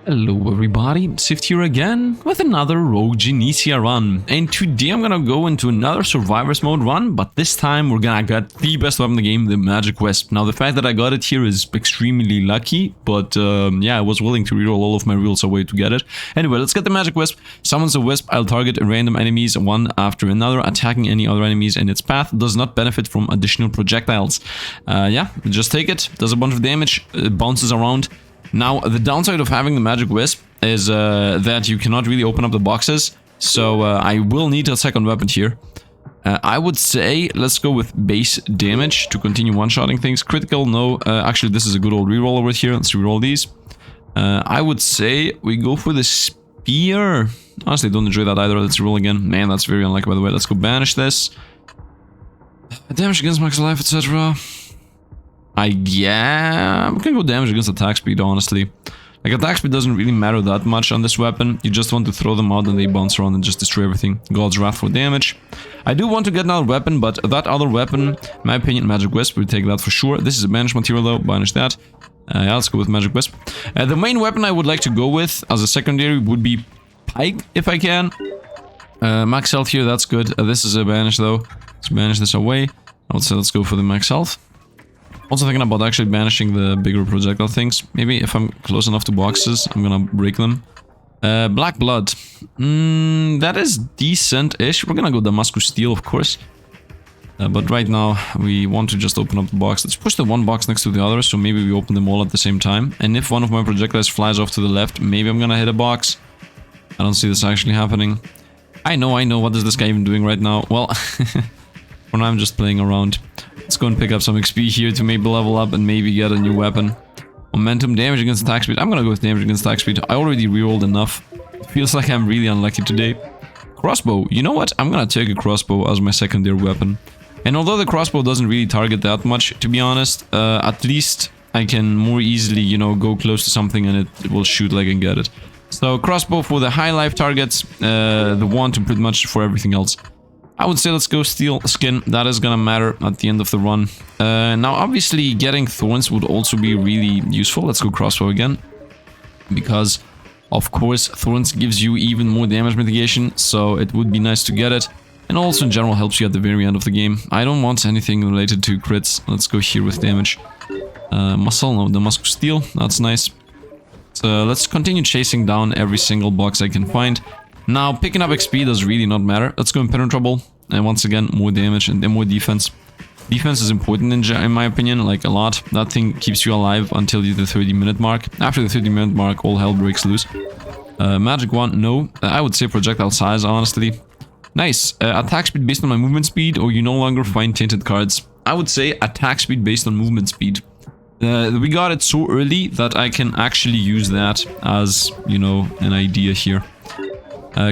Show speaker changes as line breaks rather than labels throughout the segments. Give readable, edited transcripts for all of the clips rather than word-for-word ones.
Hello everybody, Sifd here again with another Rogue Genesia run, and today I'm gonna go into another Survivors mode run, but this time we're gonna get the best weapon in the game, the Magic Wisp. Now the fact that I got it here is extremely lucky, but yeah, I was willing to reroll all of my reels away to get it. Anyway, let's get the Magic Wisp. Summons a wisp, I'll target random enemies one after another, attacking any other enemies in its path, does not benefit from additional projectiles. Yeah, just take it, does a bunch of damage, it bounces around. Now, the downside of having the Magic Wisp is that you cannot really open up the boxes, so I will need a second weapon here. I would say let's go with base damage to continue one-shotting things. Critical, no. Actually, this is a good old reroll over here. Let's reroll these. I would say we go for the spear. Honestly, don't enjoy that either. Let's roll again. Man, that's very unlucky, by the way. Let's go banish this. Damage against max life, etc. Yeah, I'm gonna go damage against attack speed, honestly. Like, attack speed doesn't really matter that much on this weapon. You just want to throw them out and they bounce around and just destroy everything. God's Wrath for damage. I do want to get another weapon, but that other weapon, in my opinion, Magic Wisp, we'll take that for sure. This is a banish material though, banish that. Yeah, let's go with Magic Wisp. The main weapon I would like to go with as a secondary would be Pike, if I can. Max health here, that's good. This is a banish though. Let's banish this away. I would say let's go for the max health. Also thinking about actually banishing the bigger projectile things. Maybe if I'm close enough to boxes, I'm gonna break them. Black Blood. That is decent-ish. We're gonna go Damascus Steel, of course. But right now, we want to just open up the box. Let's push the one box next to the other, so maybe we open them all at the same time. And if one of my projectiles flies off to the left, maybe I'm gonna hit a box. I don't see this actually happening. I know. What is this guy even doing right now? Well, for now I'm just playing around. Let's go and pick up some XP here to maybe level up and maybe get a new weapon. Momentum, damage against attack speed. I'm gonna go with damage against attack speed. I already rerolled enough. It feels like I'm really unlucky today. Crossbow. You know what? I'm gonna take a crossbow as my secondary weapon. And although the crossbow doesn't really target that much, to be honest, at least I can more easily, you know, go close to something and it will shoot like I can get it. So crossbow for the high life targets, the one to pretty much for everything else. I would say let's go steel skin. That is gonna matter at the end of the run. Now, obviously, getting thorns would also be really useful. Let's go crossbow again. Because, of course, thorns gives you even more damage mitigation. So it would be nice to get it. And also, in general, helps you at the very end of the game. I don't want anything related to crits. Let's go here with damage. Muscle, no, Damascus Steel. That's nice. So let's continue chasing down every single box I can find. Now, picking up XP does really not matter. Let's go Impenetrable. And once again, more damage and then more defense. Defense is important in my opinion, like a lot. That thing keeps you alive until the 30-minute mark. After the 30-minute mark, all hell breaks loose. Magic one, no. I would say projectile size, honestly. Nice. Attack speed based on my movement speed, or you no longer find tainted cards. I would say attack speed based on movement speed. We got it so early that I can actually use that as, you know, an idea here.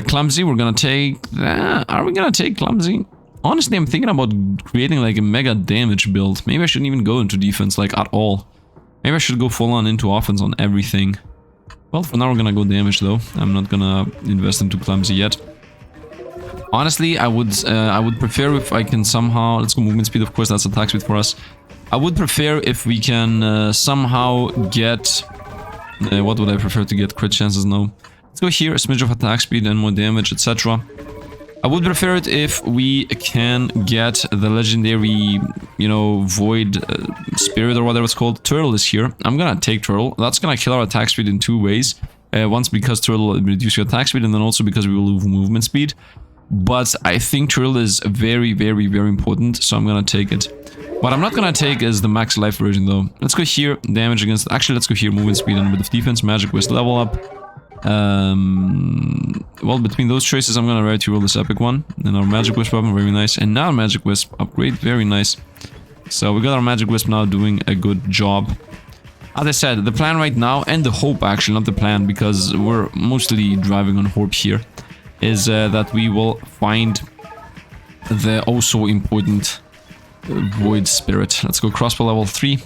Clumsy, we're gonna take that. Are we gonna take Clumsy? Honestly, I'm thinking about creating like a mega damage build. Maybe I shouldn't even go into defense like at all. Maybe I should go full on into offense on everything. Well, for now we're gonna go damage though. I'm not gonna invest into Clumsy yet. Honestly, I would prefer if I can somehow... Let's go movement speed, of course, that's attack speed for us. I would prefer if we can somehow get... what would I prefer to get? Crit chances? No. Let's go here, a smidge of attack speed and more damage, etc. I would prefer it if we can get the legendary, you know, Void Spirit or whatever it's called. Turtle is here. I'm gonna take Turtle. That's gonna kill our attack speed in two ways. Once because Turtle will reduce your attack speed, and then also because we will lose movement speed. But I think Turtle is very, very, very important, so I'm gonna take it. What I'm not gonna take is the max life version though. Let's go here, damage against... Actually, let's go here, movement speed and a bit of defense. Magic Wisp level up. Well, between those choices, I'm gonna roll this epic one. And our Magic Wisp weapon, very nice. And now Magic Wisp upgrade, very nice. So we got our Magic Wisp now doing a good job. As I said, the plan right now, and the hope actually, not the plan, because we're mostly driving on hope here, is that we will find the also important Void Spirit. Let's go crossbow level 3.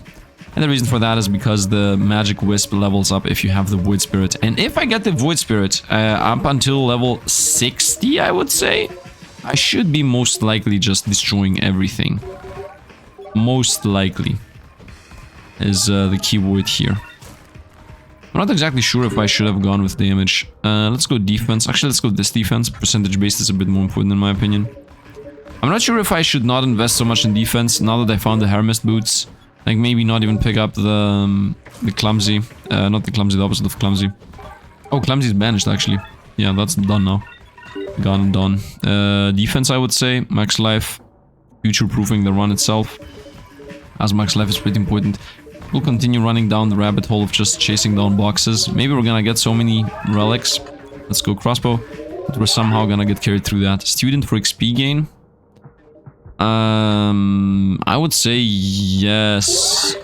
And the reason for that is because the Magic Wisp levels up if you have the Void Spirit. And if I get the Void Spirit up until level 60, I would say, I should be most likely just destroying everything. Most likely is the key word here. I'm not exactly sure if I should have gone with damage. Let's go defense. Actually, let's go this defense. Percentage based is a bit more important in my opinion. I'm not sure if I should not invest so much in defense now that I found the Hermist boots. Like maybe not even pick up the clumsy. Not the clumsy, the opposite of clumsy. Oh, clumsy is banished actually. Yeah, that's done now. Gone and done. Defense, I would say. Max life. Future-proofing the run itself. As max life is pretty important. We'll continue running down the rabbit hole of just chasing down boxes. Maybe we're gonna get so many relics. Let's go crossbow. But we're somehow gonna get carried through that. Student for XP gain. I would say yes.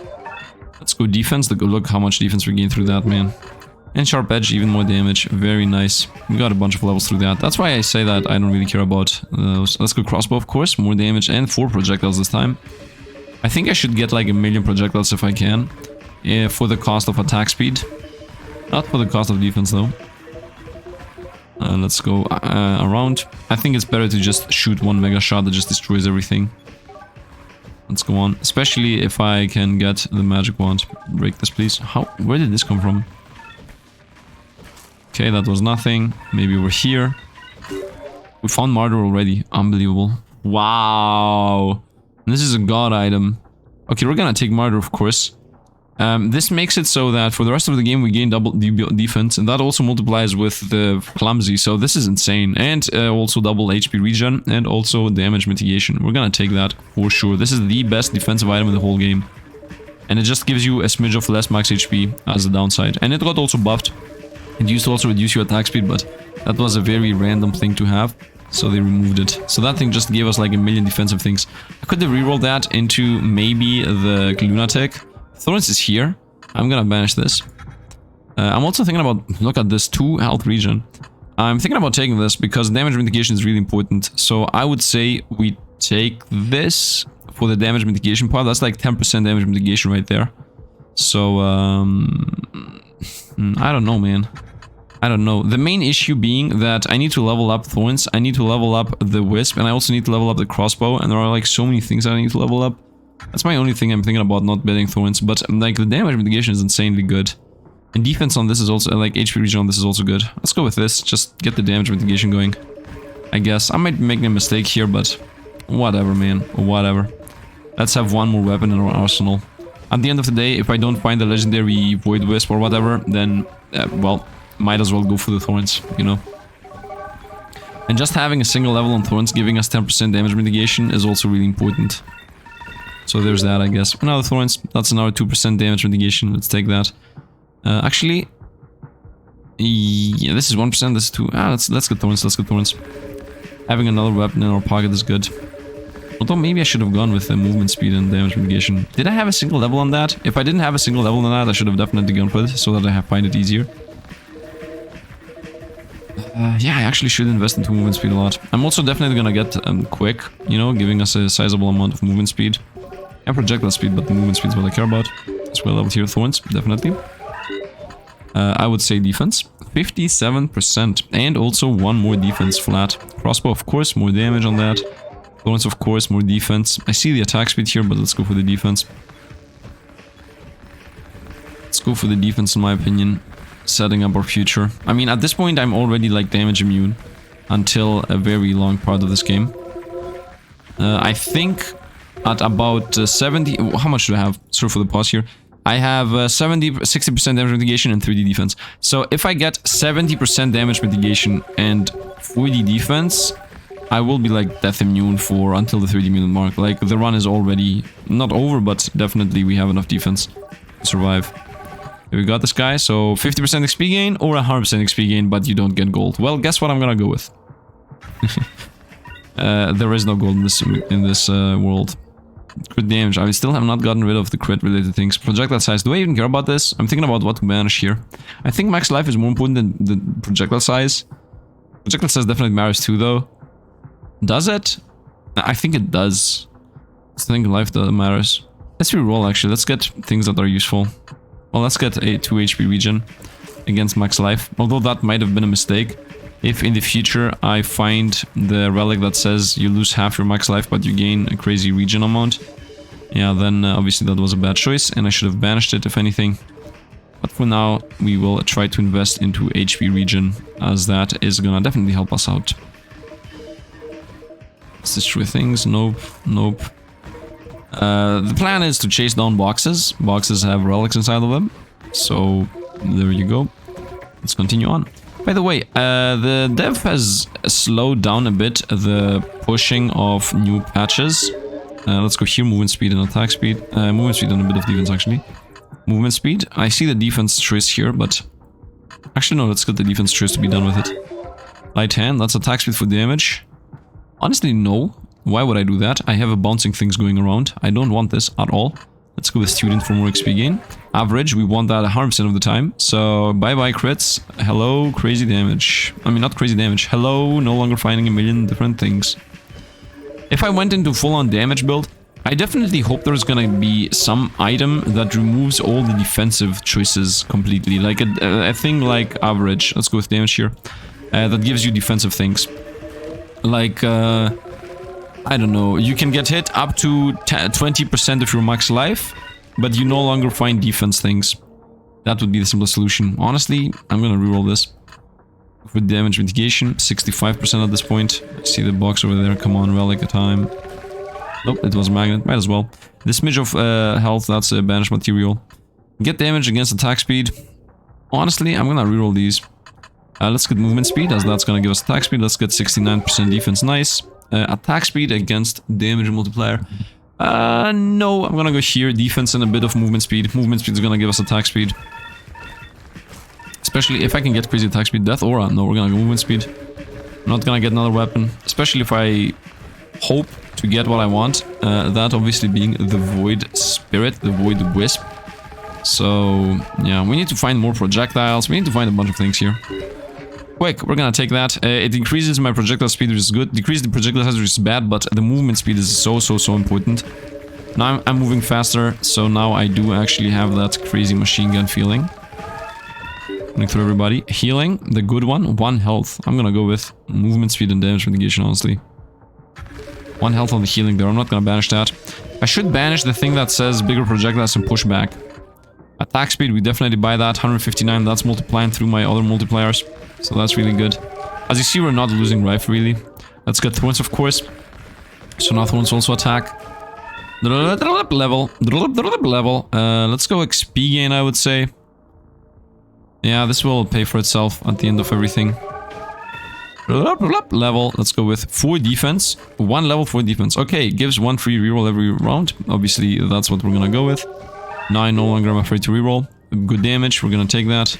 Let's go defense. Look how much defense we gain through that, man. And sharp edge, even more damage. Very nice. We got a bunch of levels through that. That's why I say that I don't really care about those. Let's go crossbow, of course. More damage and 4 projectiles this time. I think I should get like 1,000,000 projectiles if I can. For the cost of attack speed. Not for the cost of defense though. Let's go around. I think it's better to just shoot one mega shot that just destroys everything. Let's go on. Especially if I can get the magic wand. Break this, please. Where did this come from? Okay, that was nothing. Maybe we're here. We found Martyr already. Unbelievable. Wow. And this is a god item. Okay, we're gonna take Martyr, of course. This makes it so that for the rest of the game we gain double defense, and that also multiplies with the clumsy, so this is insane. And also double HP regen, and also damage mitigation. We're gonna take that for sure. This is the best defensive item in the whole game. And it just gives you a smidge of less max HP as the downside. And it got also buffed. It used to also reduce your attack speed, but that was a very random thing to have. So they removed it. So that thing just gave us like 1,000,000 defensive things. I could have rerolled that into maybe the lunatic. Thorns is here. I'm gonna banish this. I'm also thinking about, look at this, 2 health regen. I'm thinking about taking this because damage mitigation is really important. So I would say we take this for the damage mitigation part. That's like 10% damage mitigation right there. So, I don't know, man. I don't know. The main issue being that I need to level up Thorns, I need to level up the Wisp, and I also need to level up the Crossbow, and there are like so many things I need to level up. That's my only thing I'm thinking about not betting Thorns, but like the damage mitigation is insanely good. And defense on this is also, like HP regen on this is also good. Let's go with this, just get the damage mitigation going. I guess. I might be making a mistake here, but whatever, man. Whatever. Let's have one more weapon in our arsenal. At the end of the day, if I don't find the legendary Void Wisp or whatever, then, well, might as well go for the Thorns, you know. And just having a single level on Thorns giving us 10% damage mitigation is also really important. So there's that, I guess. Another Thorns, that's another 2% damage mitigation, let's take that. Actually, yeah, this is 1%, this is 2. Let's get Thorns, let's get Thorns. Having another weapon in our pocket is good. Although maybe I should have gone with the movement speed and damage mitigation. Did I have a single level on that? If I didn't have a single level on that, I should have definitely gone for it, so that I find it easier. Yeah, I actually should invest into movement speed a lot. I'm also definitely gonna get quick, you know, giving us a sizable amount of movement speed. And projectile speed, but the movement speed is what I care about. As well leveled here, Thorns, definitely. I would say defense. 57%. And also one more defense flat. Crossbow, of course, more damage on that. Thorns, of course, more defense. I see the attack speed here, but let's go for the defense. Let's go for the defense, in my opinion. Setting up our future. I mean, at this point, I'm already, like, damage immune. Until a very long part of this game. I think at about 70... How much do I have? Sorry for the pause here. I have 60% damage mitigation and 3D defense. So if I get 70% damage mitigation and 4D defense, I will be like death immune for until the 3D minute mark. Like the run is already not over, but definitely we have enough defense to survive. Here we got this guy. So 50% XP gain or 100% XP gain, but you don't get gold. Well, guess what I'm gonna go with. There is no gold in this world. Crit damage. I still have not gotten rid of the crit related things. Projectile size. Do I even care about this? I'm thinking about what to banish here. I think max life is more important than the projectile size. Projectile size definitely matters too, though. Does it? I think it does. I think life matters. Let's reroll actually. Let's get things that are useful. Well, let's get a 2 HP regen against max life. Although that might have been a mistake. If in the future I find the relic that says you lose half your max life but you gain a crazy regen amount, yeah, then obviously that was a bad choice and I should have banished it if anything. But for now, we will try to invest into HP regen, as that is gonna definitely help us out. Let's destroy things. Nope, nope. The plan is to chase down boxes. Boxes have relics inside of them. So, there you go. Let's continue on. By the way, the dev has slowed down a bit the pushing of new patches. Let's go here, movement speed and attack speed. Movement speed and a bit of defense, actually. Movement speed. I see the defense choice here, but... Actually, no, let's get the defense choice to be done with it. Light hand, that's attack speed for damage. Honestly, no. Why would I do that? I have a bouncing things going around. I don't want this at all. Let's go with student for more XP gain. Average, we want that 100% of the time. So, bye-bye crits. Hello, crazy damage. I mean, not crazy damage. Hello, no longer finding a million different things. If I went into full-on damage build, I definitely hope there's gonna be some item that removes all the defensive choices completely. Like a thing like average. Let's go with damage here. That gives you defensive things. Like, I don't know, you can get hit up to 20% of your max life, but you no longer find defense things. That would be the simplest solution. Honestly, I'm gonna reroll this. For damage mitigation, 65% at this point. I see the box over there, come on, relic a time. Nope, it was a magnet, might as well. This smidge of health, that's a banished material. Get damage against attack speed. Honestly, I'm gonna reroll these. Let's get movement speed, as that's gonna give us attack speed. Let's get 69% defense, nice. Attack speed against damage multiplier. No, I'm gonna go here, defense and a bit of movement speed. Movement speed is gonna give us attack speed. Especially if I can get crazy attack speed. Death aura, no, we're gonna go movement speed. I'm not gonna get another weapon. Especially if I hope to get what I want. That obviously being the void spirit, the void wisp. So, yeah, we need to find more projectiles. We need to find a bunch of things here. Quick, we're gonna take that. It increases my projectile speed, which is good. Decreases the projectile size, which is bad, but the movement speed is so important. Now I'm moving faster, so now I do actually have that crazy machine gun feeling. Running through everybody. Healing, the good one, 1 health. I'm gonna go with movement speed and damage mitigation, honestly. 1 health on the healing there, I'm not gonna banish that. I should banish the thing that says bigger projectiles and pushback. Attack speed, we definitely buy that, 159, that's multiplying through my other multipliers. So that's really good. As you see, we're not losing life, really. Let's get Thorns, of course. So now Thorns also attack. Level. Let's go XP gain, I would say. Yeah, this will pay for itself at the end of everything. Level. Let's go with 4 defense. 1 level 4 defense. Okay, gives 1 free reroll every round. Obviously, that's what we're gonna go with. Now I no longer am afraid to reroll. Good damage, we're gonna take that.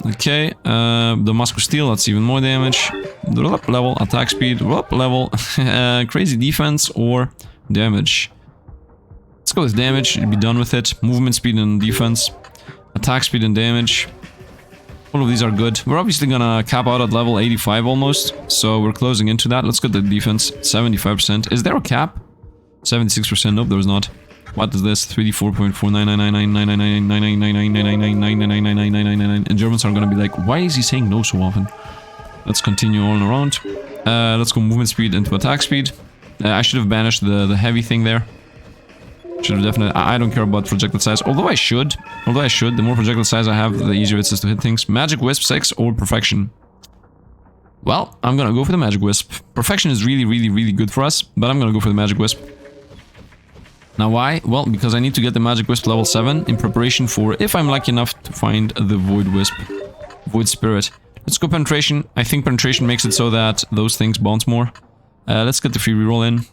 Okay, Damascus Steel, that's even more damage. Level, attack speed, level, crazy defense or damage. Let's go with damage, be done with it. Movement speed and defense. Attack speed and damage. All of these are good. We're obviously gonna cap out at level 85 almost, so we're closing into that. Let's get the defense, 75%. Is there a cap? 76%, nope, there's not. What is this? 3D4.4999999999999999999999999999999999999999999999999999999999999999999999999999999999999999999999999999. And Germans are gonna be like, why is he saying no so often? Let's continue on around. Let's go movement speed into attack speed. I should have banished the heavy thing there. Should have definitely... I don't care about projectile size, although I should. The more projectile size I have, the easier it is to hit things. Magic Wisp 6 or Perfection. Well, I'm gonna go for the Magic Wisp. Perfection is really good for us, but I'm gonna go for the Magic Wisp. Now why? Well, because I need to get the Magic Wisp level 7 in preparation for if I'm lucky enough to find the Void Wisp. Void Spirit. Let's go Penetration. I think Penetration makes it so that those things bounce more. Let's get the free reroll in.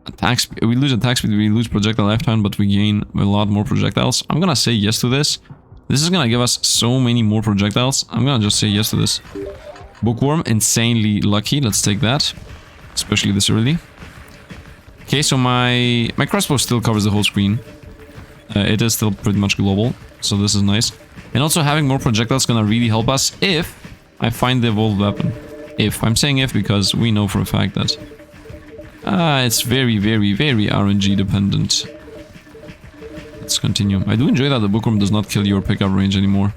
Attack speed. We lose attack speed, we lose projectile lifetime, but we gain a lot more projectiles. I'm gonna say yes to this. This is gonna give us so many more projectiles. I'm gonna just say yes to this. Bookworm, insanely lucky. Let's take that. Especially this early. Okay, so my crossbow still covers the whole screen. It is still pretty much global, so this is nice. And also having more projectiles is gonna really help us if I find the evolved weapon. If. I'm saying if because we know for a fact that it's very RNG dependent. Let's continue. I do enjoy that the bookworm does not kill your pickup range anymore.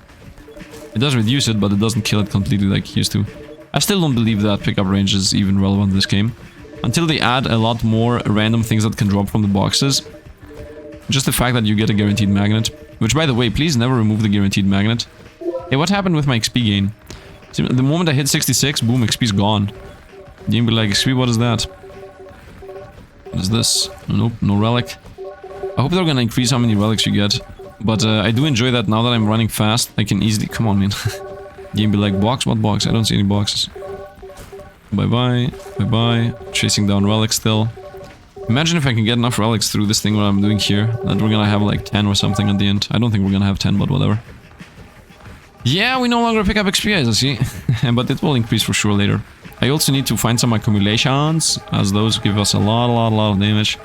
It does reduce it, but it doesn't kill it completely like it used to. I still don't believe that pickup range is even relevant in this game. Until they add a lot more random things that can drop from the boxes. Just the fact that you get a guaranteed magnet. Which, by the way, please never remove the guaranteed magnet. Hey, what happened with my XP gain? See, the moment I hit 66, boom, XP's gone. You'd be like, XP, what is that? What is this? Nope, no relic. I hope they're gonna increase how many relics you get. But I do enjoy that now that I'm running fast. I can easily... Come on, man. Game be like, box? What box? I don't see any boxes. Bye-bye. Bye-bye. Chasing down relics still. Imagine if I can get enough relics through this thing what I'm doing here, that we're gonna have like 10 or something at the end. I don't think we're gonna have 10, but whatever. Yeah, we no longer pick up XP, as I see. But it will increase for sure later. I also need to find some accumulations, as those give us a lot of damage.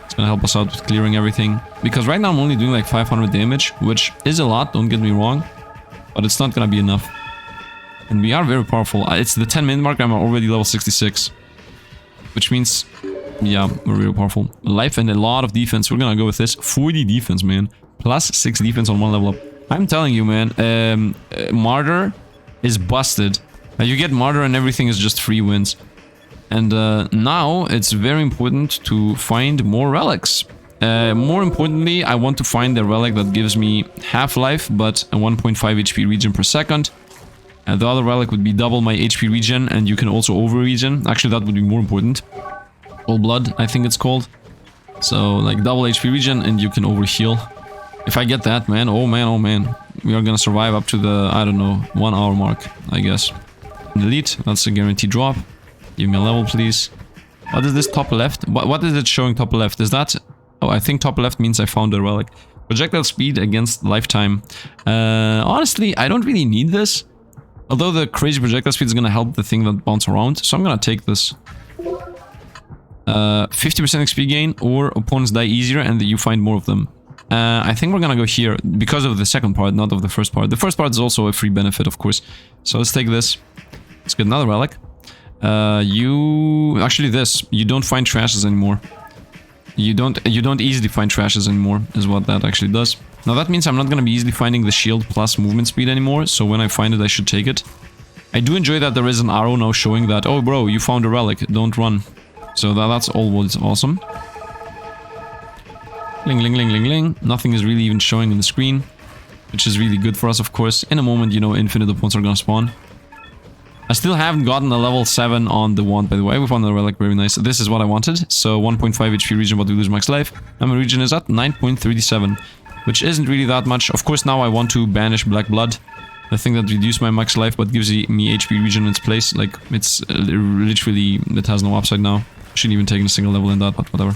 It's gonna help us out with clearing everything. Because right now I'm only doing like 500 damage, which is a lot, don't get me wrong. But it's not gonna be enough. And we are very powerful. It's the 10-minute mark, I'm already level 66. Which means, yeah, we're really powerful. Life and a lot of defense. We're gonna go with this. 40 defense, man. Plus 6 defense on 1 level up. I'm telling you, man, Martyr is busted. You get Martyr and everything is just free wins. And now it's very important to find more relics. More importantly, I want to find a relic that gives me half-life, but a 1.5 HP regen per second. The other relic would be double my HP regen, and you can also over-regen. Actually, that would be more important. All blood, I think it's called. So, like, double HP regen, and you can over-heal. If I get that, man, oh man. We are gonna survive up to the, I don't know, 1 hour mark, I guess. Delete, that's a guaranteed drop. Give me a level, please. What is this top left? What is it showing top left? Is that... Oh, I think top left means I found a relic. Projectile speed against lifetime. Honestly, I don't really need this. Although the crazy projectile speed is gonna help the thing that bounce around. So I'm gonna take this. 50% XP gain, or opponents die easier and you find more of them. I think we're gonna go here because of the second part, not of the first part. The first part is also a free benefit, of course. So let's take this. Let's get another relic. Actually this. You don't find trashes anymore. You don't easily find trashes anymore, is what that actually does. Now that means I'm not gonna be easily finding the shield plus movement speed anymore, so when I find it I should take it. I do enjoy that there is an arrow now showing that, oh bro, you found a relic, don't run. So that's always awesome. Ling, ling, ling, ling, ling. Nothing is really even showing on the screen, which is really good for us, of course. In a moment, you know, infinite opponents are gonna spawn. I still haven't gotten a level 7 on the wand, by the way. We found a relic, very nice. This is what I wanted. So 1.5 HP regen, but we lose max life. And my regen is at 9.37, which isn't really that much. Of course, now I want to banish Black Blood. The thing that reduces my max life, but gives me HP regen in its place. Like, it's literally, it has no upside now. Shouldn't even take a single level in that, but whatever.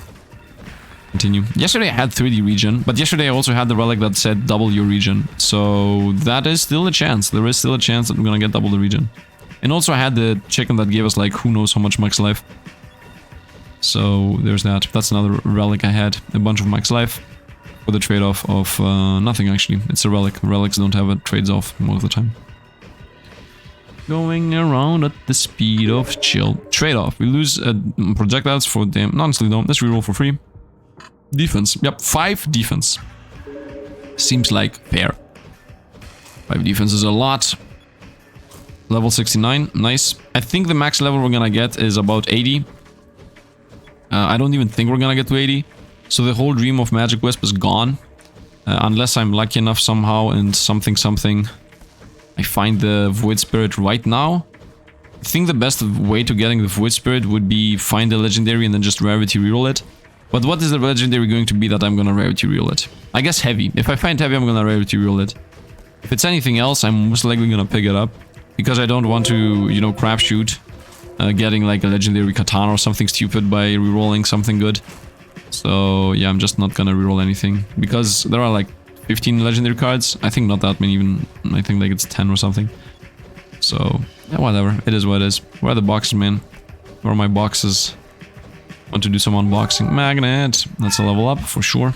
Continue. Yesterday I had 30 regen, but yesterday I also had the relic that said double your regen. So that is still a chance. There is still a chance that we're gonna get double the regen. And also I had the chicken that gave us like who knows how much max life. So there's that. That's another relic I had. A bunch of max life for the trade-off of nothing actually. It's a relic. Relics don't have a trades-off most of the time. Going around at the speed of chill. Trade-off. We lose projectiles for damn. Honestly, don't. Let's reroll for free. Defense. Yep, 5 defense. Seems like fair. 5 defense is a lot. Level 69. Nice. I think the max level we're gonna get is about 80. I don't even think we're gonna get to 80. So the whole dream of Magic Wisp is gone. Unless I'm lucky enough somehow and something. I find the Void Spirit right now. I think the best way to getting the Void Spirit would be find the legendary and then just rarity reroll it. But what is the legendary going to be that I'm gonna rarity reroll it? I guess heavy. If I find heavy, I'm gonna rarity reroll it. If it's anything else, I'm most likely gonna pick it up. Because I don't want to, you know, crapshoot getting like a legendary katana or something stupid by rerolling something good. So yeah, I'm just not gonna reroll anything. Because there are like 15 legendary cards. I think not that many even. I think like it's 10 or something. So yeah, whatever. It is what it is. Where are the boxes, man? Where are my boxes? Want to do some unboxing. Magnet. That's a level up for sure.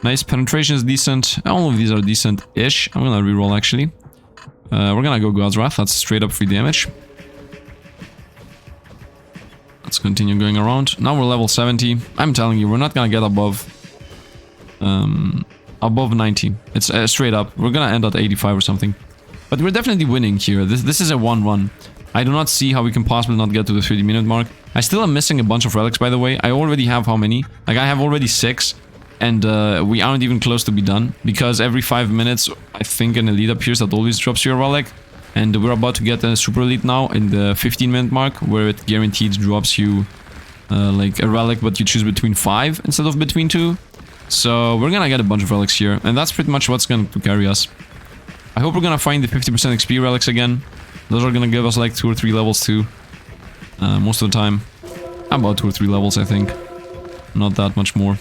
Nice. Penetration is decent. All of these are decent-ish. I'm gonna reroll actually. We're gonna go God's Wrath. That's straight up free damage. Let's continue going around. Now we're level 70. I'm telling you, we're not gonna get above 90. It's straight up. We're gonna end at 85 or something. But we're definitely winning here. This is a 1-1. I do not see how we can possibly not get to the 30-minute mark. I still am missing a bunch of relics, by the way. I already have how many? Like, I have already 6. And we aren't even close to be done. Because every 5 minutes, I think an elite appears that always drops you a relic. And we're about to get a super elite now in the 15-minute mark, where it guaranteed drops you like a relic, but you choose between 5 instead of between 2. So we're gonna get a bunch of relics here, and that's pretty much what's going to carry us. I hope we're gonna find the 50% XP relics again. Those are gonna give us like 2 or 3 levels too. Most of the time. About 2 or 3 levels, I think. Not that much more.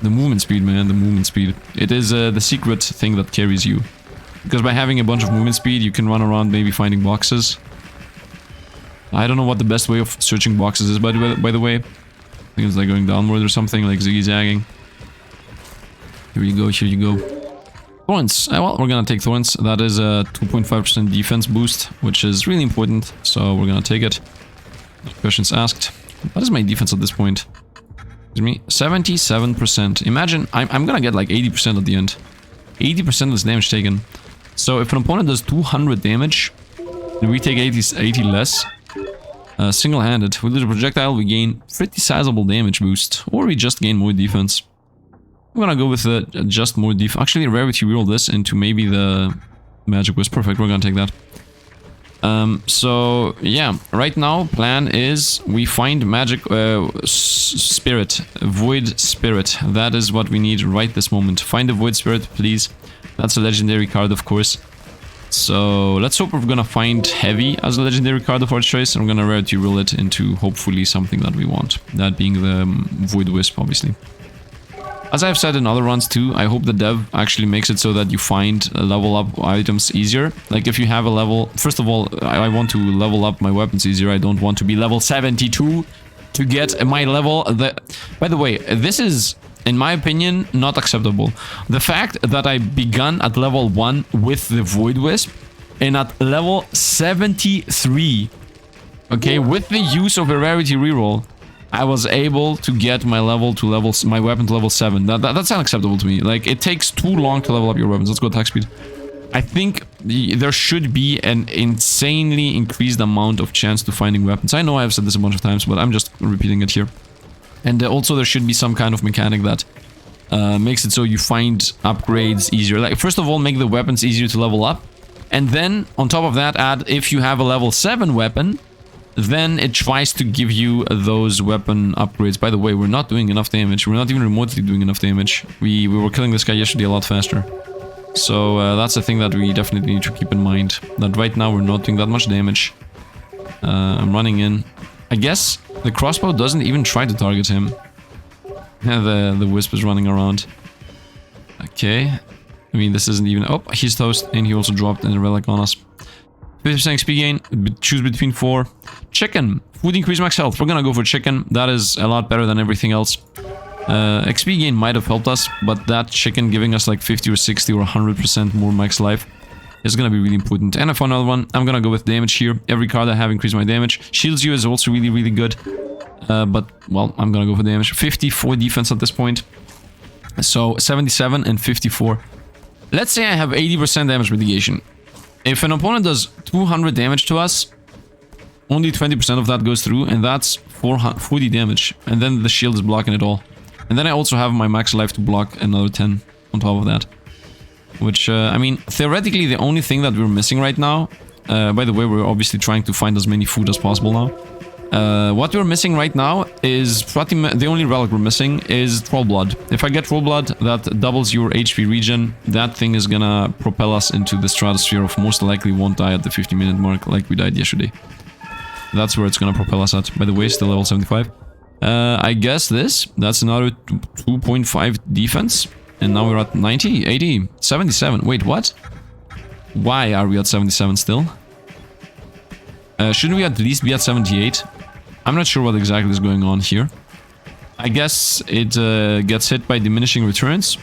The movement speed, man, the movement speed. It is the secret thing that carries you. Because by having a bunch of movement speed, you can run around maybe finding boxes. I don't know what the best way of searching boxes is, by the way. I think it's like going downward or something, like zigzagging. Here you go, here you go. Thorns. Well, we're gonna take Thorns. That is a 2.5% defense boost, which is really important. So we're gonna take it. No questions asked. What is my defense at this point? Excuse me. 77%. Imagine, I'm gonna get like 80% at the end. 80% of this damage taken. So if an opponent does 200 damage, and we take 80 less, single-handed, with the projectile we gain pretty sizable damage boost, or we just gain more defense. I'm gonna go with just more defense. Actually, rarity reroll this into maybe the magic was perfect. We're gonna take that. So yeah, right now plan is we find magic spirit, void spirit. That is what we need right this moment. Find the void spirit, please. That's a legendary card, of course. So let's hope we're gonna find heavy as a legendary card of our choice, and we're gonna rarity roll it into hopefully something that we want. That being the void wisp, obviously. As I've said in other runs too, I hope the dev actually makes it so that you find level up items easier. Like if you have a level... First of all, I want to level up my weapons easier. I don't want to be level 72 to get my level... By the way, this is, in my opinion, not acceptable. The fact that I begun at level 1 with the Void Wisp and at level 73, okay, with the use of a rarity reroll, I was able to get my level to my weapon to level 7. That's unacceptable to me. Like, it takes too long to level up your weapons. Let's go attack speed. I think there should be an insanely increased amount of chance to finding weapons. I know I've said this a bunch of times, but I'm just repeating it here. And also there should be some kind of mechanic that makes it so you find upgrades easier. Like, first of all, make the weapons easier to level up. And then, on top of that, add if you have a level 7 weapon, then it tries to give you those weapon upgrades. By the way, we're not doing enough damage. We're not even remotely doing enough damage. We were killing this guy yesterday a lot faster. So that's a thing that we definitely need to keep in mind. That right now we're not doing that much damage. I'm running in. I guess the crossbow doesn't even try to target him. The wisp is running around. Okay. I mean, this isn't even... Oh, he's toast. And he also dropped a relic on us. 50% XP gain, choose between 4. Chicken, food increase max health. We're gonna go for chicken. That is a lot better than everything else. XP gain might have helped us, but that chicken giving us like 50 or 60 or 100% more max life is gonna be really important. And for another one, I'm gonna go with damage here. Every card I have increased my damage. Shields you is also really, really good. But, well, I'm gonna go for damage. 54 defense at this point. So, 77 and 54. Let's say I have 80% damage mitigation. If an opponent does 200 damage to us, only 20% of that goes through, and that's 40 damage. And then the shield is blocking it all. And then I also have my max life to block another 10 on top of that. Which, I mean, theoretically the only thing that we're missing right now... by the way, we're obviously trying to find as many food as possible now. What we're missing right now is... the only relic we're missing is Troll Blood. If I get Troll Blood, that doubles your HP regen. That thing is gonna propel us into the stratosphere of most likely won't die at the 50-minute mark like we died yesterday. That's where it's gonna propel us at. By the way, still level 75. I guess that's another 2.5 defense. And now we're at 90, 80, 77. Wait, what? Why are we at 77 still? Shouldn't we at least be at 78? I'm not sure what exactly is going on here. I guess it gets hit by diminishing returns.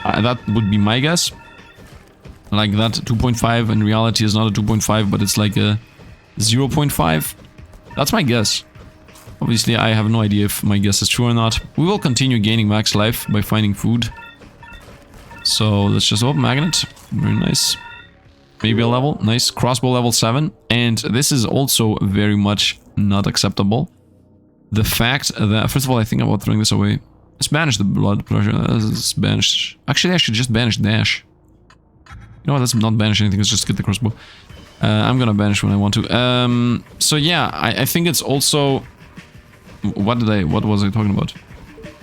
That would be my guess. Like that 2.5 in reality is not a 2.5, but it's like a 0.5. That's my guess. Obviously, I have no idea if my guess is true or not. We will continue gaining max life by finding food. So let's just open magnet. Very nice. Maybe a level. Nice. Crossbow level 7. And this is also very much not acceptable. The fact that... First of all, I think about throwing this away. Let's banish the blood pressure. Let's banish. Actually, I should just banish dash. You know what? Let's not banish anything. Let's just get the crossbow. I'm gonna banish when I want to. So yeah, I think it's also. What was I talking about?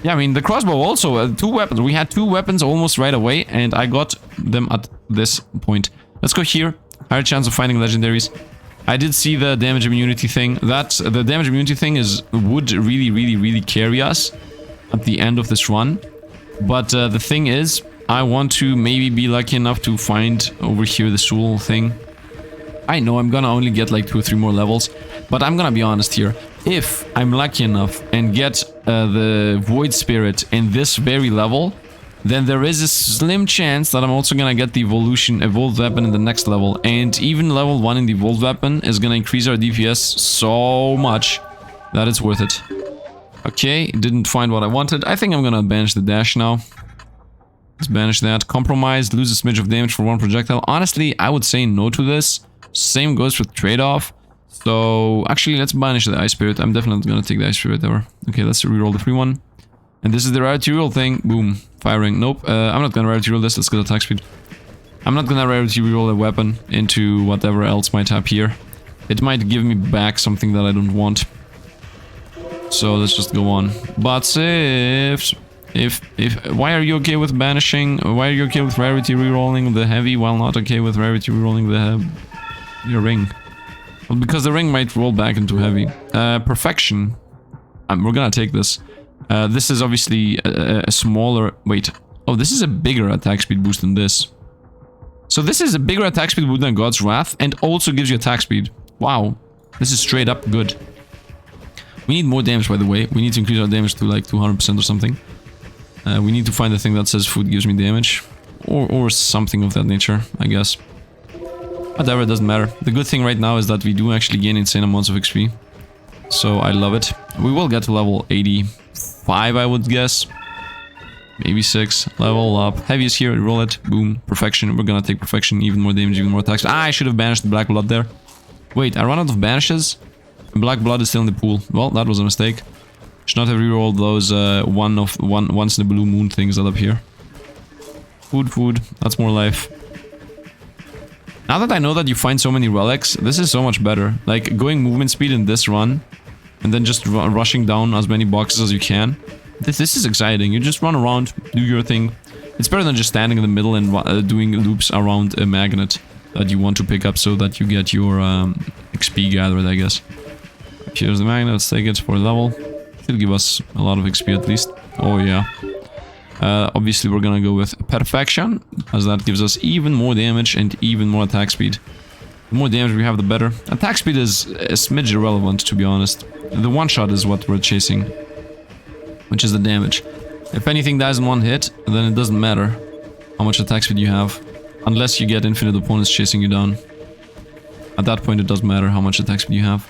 Yeah, I mean the crossbow also. 2 weapons. We had 2 weapons almost right away, and I got them at this point. Let's go here. Higher chance of finding legendaries. I did see the damage immunity thing. The damage immunity thing would really carry us at the end of this run. But the thing is, I want to maybe be lucky enough to find over here the soul thing. I know I'm gonna only get like 2 or 3 more levels, but I'm gonna be honest here. If I'm lucky enough and get the Void Spirit in this very level, then there is a slim chance that I'm also gonna get the evolved weapon in the next level. And even level 1 in the evolved weapon is gonna increase our DPS so much that it's worth it. Okay, didn't find what I wanted. I think I'm gonna banish the dash now. Let's banish that. Compromise, lose a smidge of damage for 1 projectile. Honestly, I would say no to this. Same goes with trade-off. So, actually, let's banish the Ice Spirit. I'm definitely gonna take the Ice Spirit ever. Okay, let's reroll the free one. And this is the rarity reroll thing. Boom. Firing. Nope. I'm not gonna rarity reroll this. Let's get attack speed. I'm not gonna rarity reroll a weapon into whatever else might have here. It might give me back something that I don't want. So, let's just go on. But why are you okay with banishing? Why are you okay with rarity rerolling the heavy while not okay with rarity rerolling your ring? Well, because the ring might roll back into heavy. Perfection. We're gonna take this. This is obviously a smaller... Wait. Oh, this is a bigger attack speed boost than this. So this is a bigger attack speed boost than God's Wrath and also gives you attack speed. Wow. This is straight up good. We need more damage, by the way. We need to increase our damage to like 200% or something. We need to find the thing that says food gives me damage. Or something of that nature, I guess. Whatever, it doesn't matter. The good thing right now is that we do actually gain insane amounts of XP. So I love it. We will get to level 85, I would guess. Maybe 6. Level up. Heavy is here, roll it. Boom. Perfection. We're gonna take perfection. Even more damage, even more attacks. I should have banished the black blood there. Wait, I ran out of banishes? Black blood is still in the pool. Well, that was a mistake. Should not have rerolled those once in a blue moon things that up here. Food. That's more life. Now that I know that you find so many relics, this is so much better. Like, going movement speed in this run, and then just rushing down as many boxes as you can. This is exciting. You just run around, do your thing. It's better than just standing in the middle and doing loops around a magnet that you want to pick up so that you get your XP gathered, I guess. Here's the magnet, let's take it for a level. Should give us a lot of XP at least. Oh yeah. Obviously we're gonna go with perfection, as that gives us even more damage and even more attack speed. The more damage we have, the better. Attack speed is a smidge irrelevant, to be honest. The one shot is what we're chasing, which is the damage. If anything dies in one hit, then it doesn't matter how much attack speed you have, unless you get infinite opponents chasing you down. At that point it doesn't matter how much attack speed you have.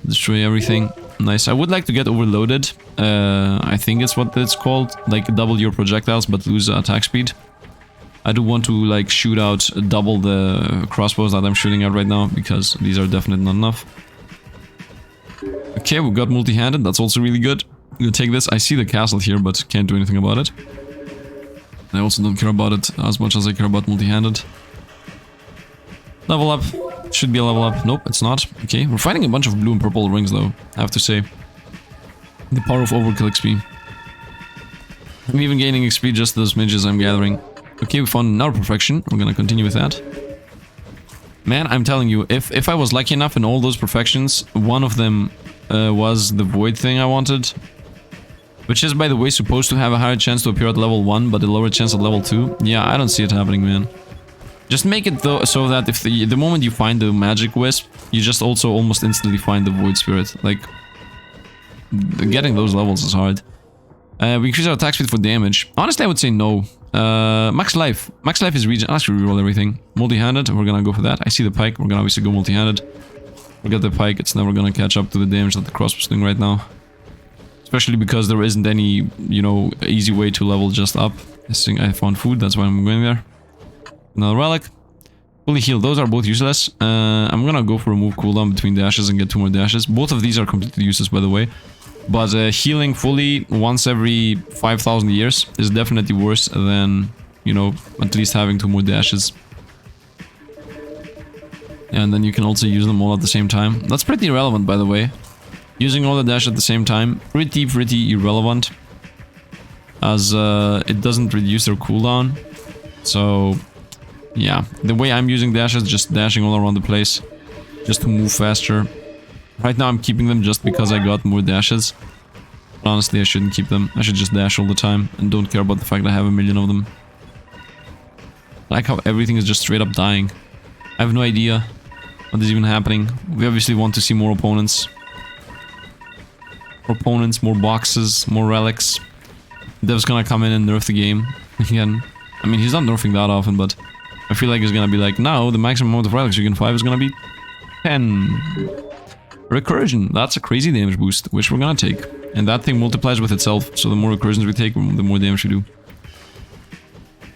Destroy everything. Nice. I would like to get overloaded. I think it's what it's called. Like, double your projectiles but lose attack speed. I do want to, like, shoot out double the crossbows that I'm shooting at right now, because these are definitely not enough. Okay, we got multi-handed. That's also really good. I'm gonna take this. I see the castle here, but can't do anything about it. I also don't care about it as much as I care about multi-handed. Level up. Should be a level up. Nope, it's not. Okay, we're finding a bunch of blue and purple rings though, I have to say. The power of overkill XP. I'm even gaining XP just those midges I'm gathering. Okay, we found another perfection. We're gonna continue with that. Man, I'm telling you, if I was lucky enough in all those perfections, one of them was the void thing I wanted. Which is, by the way, supposed to have a higher chance to appear at level 1, but a lower chance at level 2. Yeah, I don't see it happening, man. Just make it though so that if the moment you find the magic wisp, you just also almost instantly find the void spirit. Like, getting those levels is hard. We increase our attack speed for damage. Honestly, I would say no. Max life. Max life is regen. Let's reroll everything. Multi-handed, we're gonna go for that. I see the pike, we're gonna obviously go multi-handed. We'll get the pike, it's never gonna catch up to the damage that the crossbow's doing right now. Especially because there isn't any, you know, easy way to level just up. I think I found food, that's why I'm going there. Another relic. Fully healed. Those are both useless. I'm gonna go for a move cooldown between dashes and get 2 more dashes. Both of these are completely useless, by the way. But healing fully once every 5,000 years is definitely worse than, you know, at least having 2 more dashes. And then you can also use them all at the same time. That's pretty irrelevant, by the way. Using all the dash at the same time, pretty irrelevant. As it doesn't reduce their cooldown. So, yeah. The way I'm using dash is just dashing all around the place. Just to move faster. Right now I'm keeping them just because I got more dashes. But honestly, I shouldn't keep them. I should just dash all the time and don't care about the fact that I have a million of them. I like how everything is just straight up dying. I have no idea what is even happening. We obviously want to see more opponents. More opponents, more boxes, more relics. Dev's gonna come in and nerf the game again. I mean, he's not nerfing that often, but I feel like he's gonna be like, now the maximum amount of relics you can 5 is gonna be 10. Recursion, that's a crazy damage boost, which we're gonna take. And that thing multiplies with itself, so the more recursions we take, the more damage we do.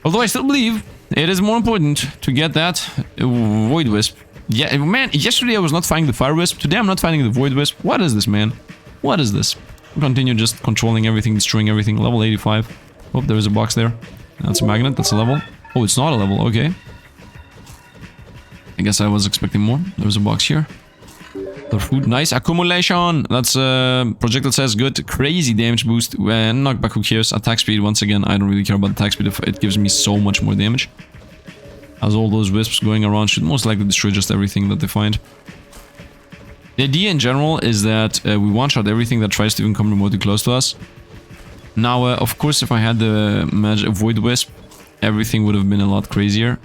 Although I still believe it is more important to get that Void Wisp. Yeah, man, yesterday I was not fighting the Fire Wisp, today I'm not fighting the Void Wisp. What is this, man? What is this? Continue just controlling everything, destroying everything. Level 85. Oh, there is a box there. That's a magnet, that's a level. Oh, it's not a level, okay. I guess I was expecting more. There's a box here. The food, nice. Accumulation! That's projectile says good. Crazy damage boost. Knockback, who cares? Attack speed, once again, I don't really care about attack speed if it gives me so much more damage. As all those wisps going around should most likely destroy just everything that they find. The idea in general is that we one-shot everything that tries to even come remotely close to us. Now, of course, if I had the magic Void Wisp, everything would have been a lot crazier.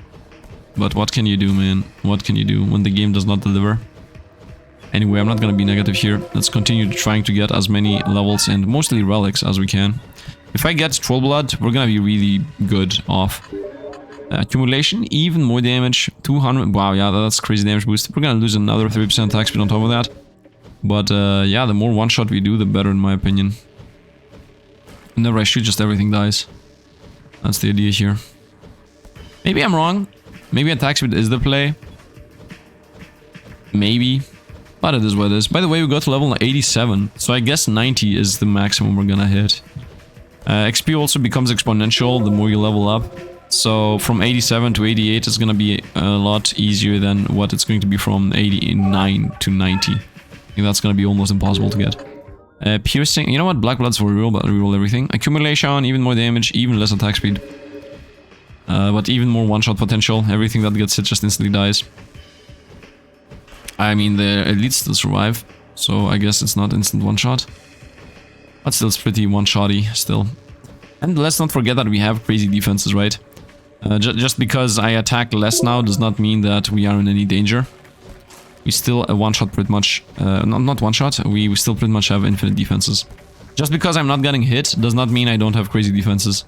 But what can you do, man? What can you do when the game does not deliver? Anyway, I'm not gonna be negative here. Let's continue trying to get as many levels and mostly relics as we can. If I get Troll Blood, we're gonna be really good off. Accumulation, even more damage, 200, wow, yeah, that's crazy damage boost. We're gonna lose another 3% attack speed on top of that. But yeah, the more one-shot we do, the better in my opinion. Whenever I shoot, just everything dies. That's the idea here. Maybe I'm wrong. Maybe attack speed is the play. Maybe. But it is what it is. By the way, we got to level 87. So I guess 90 is the maximum we're gonna hit. XP also becomes exponential the more you level up. So from 87 to 88 is gonna be a lot easier than what it's going to be from 89 to 90. I think that's gonna be almost impossible to get. Piercing, you know what? Black Blood's for reroll, but reroll everything. Accumulation, even more damage, even less attack speed. But even more one-shot potential. Everything that gets hit just instantly dies. I mean, the elites still survive, so I guess it's not instant one-shot. But still, it's pretty one-shotty still. And let's not forget that we have crazy defenses, right? Just because I attack less now does not mean that we are in any danger. We still one-shot pretty much... not one-shot, we still pretty much have infinite defenses. Just because I'm not getting hit does not mean I don't have crazy defenses.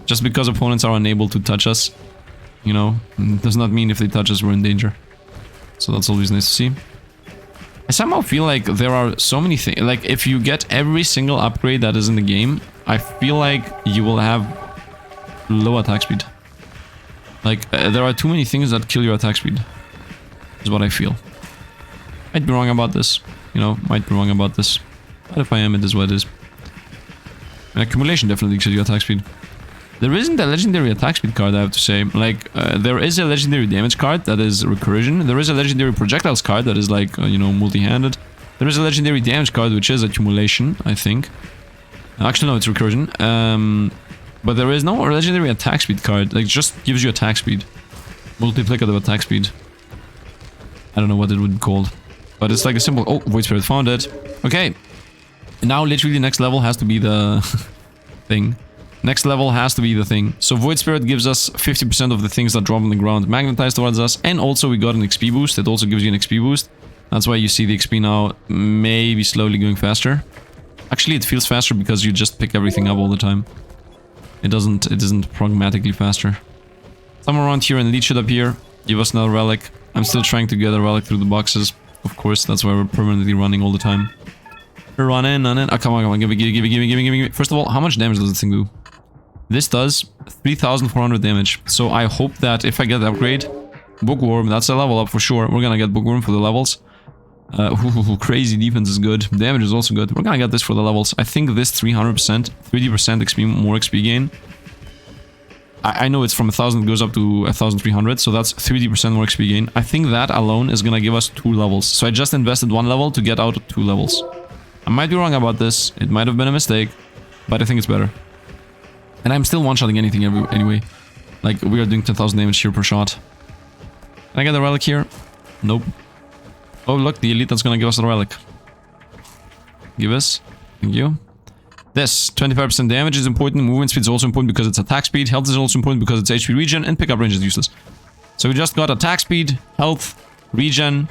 Just because opponents are unable to touch us, you know, does not mean if they touch us we're in danger. So that's always nice to see. I somehow feel like there are so many things, like if you get every single upgrade that is in the game, I feel like you will have low attack speed. Like, there are too many things that kill your attack speed, is what I feel. Might be wrong about this, you know, might be wrong about this. But if I am, it is what it is. And accumulation definitely kills your attack speed. There isn't a legendary attack speed card, I have to say. Like, there is a legendary damage card that is recursion. There is a legendary projectiles card that is like, you know, multi-handed. There is a legendary damage card which is accumulation, I think. Actually, no, it's recursion. But there is no legendary attack speed card. Like, just gives you attack speed. Multiplicative attack speed. I don't know what it would be called. But it's like a simple... Oh, Void Spirit found it. Okay. Now, literally, the next level has to be the thing. Next level has to be the thing. So Void Spirit gives us 50% of the things that drop on the ground magnetized towards us. And also we got an XP boost. It also gives you an XP boost. That's why you see the XP now maybe slowly going faster. Actually, it feels faster because you just pick everything up all the time. It isn't pragmatically faster. Somewhere around here and elite should appear. Give us another relic. I'm still trying to get a relic through the boxes. Of course, that's why we're permanently running all the time. Run in, run in. Oh, come on, give me. First of all, how much damage does this thing do? This does 3,400 damage. So I hope that if I get the upgrade, Bookworm, that's a level up for sure. We're gonna get Bookworm for the levels. Crazy defense is good. Damage is also good. We're gonna get this for the levels. I think this 300%, 30% XP, more XP gain. I know it's from 1000 goes up to 1300, so that's 30% more XP gain. I think that alone is gonna give us 2 levels. So I just invested 1 level to get out 2 levels. I might be wrong about this. It might have been a mistake, but I think it's better. And I'm still one-shotting anything anyway. Like, we are doing 10,000 damage here per shot. Can I get the relic here? Nope. Oh, look, the elite that's gonna give us the relic. Give us. Thank you. This, 25% damage is important, movement speed is also important because it's attack speed, health is also important because it's HP regen, and pickup range is useless. So we just got attack speed, health, regen,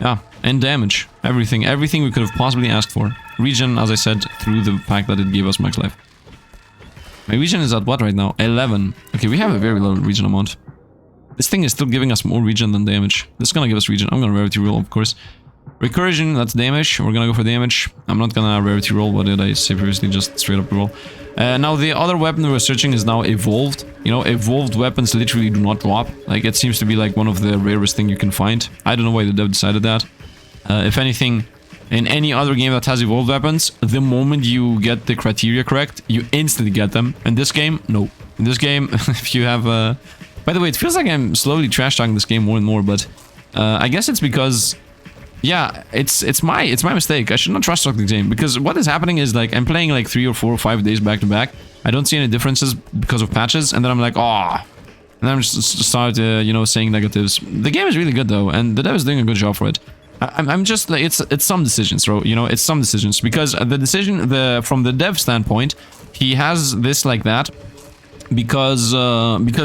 yeah, and damage. Everything we could have possibly asked for. Regen, as I said, through the fact that it gave us max life. My regen is at what right now? 11. Okay, we have a very low regen amount. This thing is still giving us more regen than damage. This is gonna give us regen. I'm gonna rarity roll, of course. Recursion, that's damage. We're gonna go for damage. I'm not gonna rarity roll. What did I say previously? Just straight up roll. Now the other weapon we're searching is now evolved. You know, evolved weapons literally do not drop. Like, it seems to be like one of the rarest thing you can find. I don't know why the dev decided that. If anything, in any other game that has evolved weapons, the moment you get the criteria correct, you instantly get them. In this game, no. In this game, if you have... By the way, it feels like I'm slowly trash-talking this game more and more, but I guess it's because... Yeah, it's my mistake. I should not trust talk the game, because what is happening is, like, I'm playing like 3 or 4 or 5 days back to back. I don't see any differences because of patches, and then I'm like, oh, and then I'm just start you know, saying negatives. The game is really good though, and the dev is doing a good job for it. I'm just like, it's some decisions, bro. You know, it's some decisions, because the decision from the dev standpoint, he has this like that. Because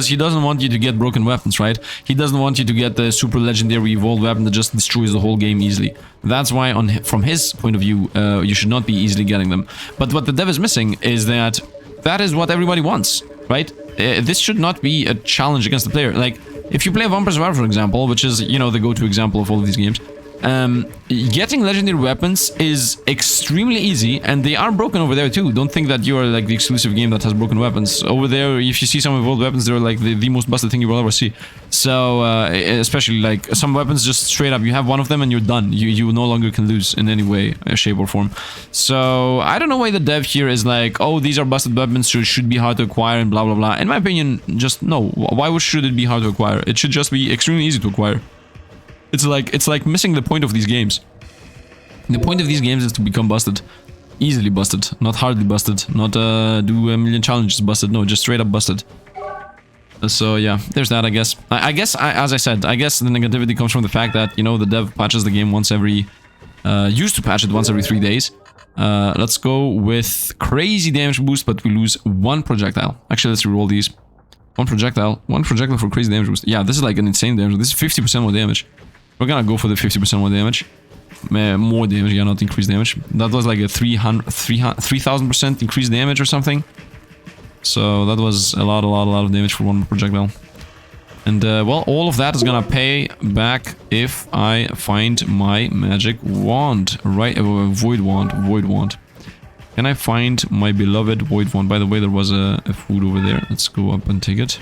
he doesn't want you to get broken weapons, right? He doesn't want you to get the super legendary evolved weapon that just destroys the whole game easily. That's why, from his point of view, you should not be easily getting them. But what the dev is missing is that is what everybody wants, right? This should not be a challenge against the player. Like, if you play Vampire Survivor, for example, which is, you know, the go-to example of all of these games, getting legendary weapons is extremely easy, and they are broken over there too. Don't think that you are like the exclusive game that has broken weapons. Over there, if you see some evolved weapons, they're like the most busted thing you will ever see. So, especially like some weapons, just straight up, you have one of them and you're done. You no longer can lose in any way, shape or form. So, I don't know why the dev here is like, oh, these are busted weapons, so it should be hard to acquire and blah blah blah. In my opinion, just no. Why should it be hard to acquire? It should just be extremely easy to acquire. It's like missing the point of these games. The point of these games is to become busted. Easily busted, not hardly busted, not do a million challenges busted, no, just straight up busted. So yeah, there's that, I guess. As I said, I guess the negativity comes from the fact that, you know, the dev patches the game once every... used to patch it once every 3 days. Let's go with crazy damage boost, but we lose 1 projectile. Actually, let's reroll these. 1 projectile for crazy damage boost. Yeah, this is like an insane damage. This is 50% more damage. We're gonna go for the 50% more damage. More damage, yeah, not increased damage. That was like a 3000% increased damage or something. So that was a lot of damage for 1 projectile. And well, all of that is gonna pay back if I find my magic wand, right? Void wand. Can I find my beloved void wand? By the way, there was a food over there. Let's go up and take it.